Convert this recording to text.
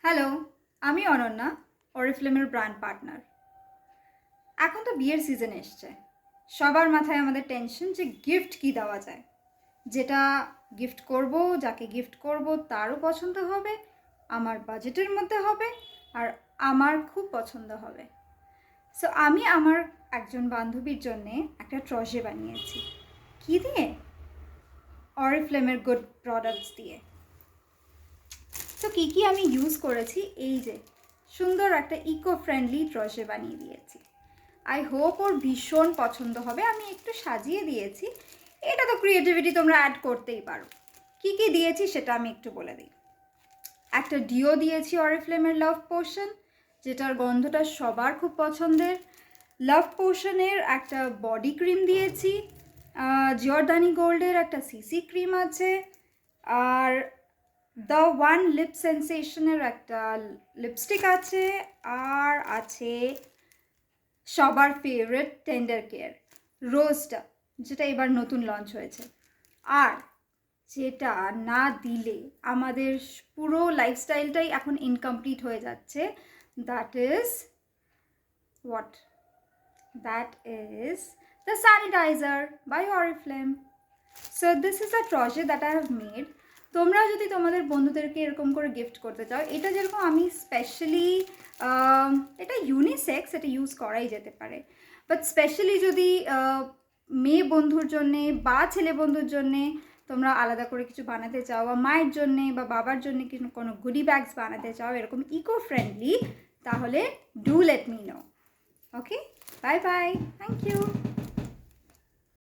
Hello, আমি Ananya, অরিফ্লেমের brand partner. এখন তো বিয়ের সিজন এসছে, সবার মাথায় আমাদের টেনশন যে গিফট কি দেওয়া যায়, যেটা গিফট করব, যাকে গিফট করব তারও পছন্দ হবে, আমার বাজেটের মধ্যে হবে, আর আমার খুব পছন্দ হবে। সো আমি আমার একজন বান্ধবীর জন্যে একটা ট্রজে বানিয়েছি। কি দিয়ে? অরিফ্লেমের গুড প্রোডাক্টস দিয়ে। তো কী কী আমি ইউজ করেছি, এই যে সুন্দর একটা ইকো ফ্রেন্ডলি ট্রজে বানিয়ে দিয়েছি। আই হোপ ওর ভীষণ পছন্দ হবে। আমি একটু সাজিয়ে দিয়েছি, এটা তো ক্রিয়েটিভিটি, তোমরা অ্যাড করতেই পারো। কী কী দিয়েছি সেটা আমি একটু বলে দিই। একটা ডিও দিয়েছি অরিফ্লেমের লাভ পোশন, যেটার গন্ধটা সবার খুব পছন্দের। লাভ পোশনের একটা বডি ক্রিম দিয়েছি, জিওরদানি গোল্ডের একটা সিসি ক্রিম আছে, আর দ্য ওয়ান লিপ সেন্সেশনের একটা লিপস্টিক আছে, আর আছে সবার ফেভারিট টেন্ডার কেয়ার রোজটা, যেটা এবার নতুন লঞ্চ হয়েছে। আর যেটা না দিলে আমাদের পুরো লাইফস্টাইলটাই এখন ইনকমপ্লিট হয়ে যাচ্ছে, that is what? That is the sanitiser by Oriflame. So this is a ট্রজে দ্যাট আই হ্যাভ মেড। তোমরা যদি তোমাদের বন্ধুদেরকে এরকম করে গিফট করতে চাও, এটা যেরকম আমি স্পেশালি, এটা ইউনিসেক্স, এটা ইউজ করাই যেতে পারে, বাট স্পেশালি যদি মেয়ে বন্ধুর জন্যে বা ছেলে বন্ধুর জন্যে তোমরা আলাদা করে কিছু বানাতে চাও, বা মায়ের জন্যে বা বাবার জন্যে কিছু কোনো গুডি ব্যাগস বানাতে চাও এরকম ইকো ফ্রেন্ডলি, তাহলে do let me know. Okay, bye bye, thank you.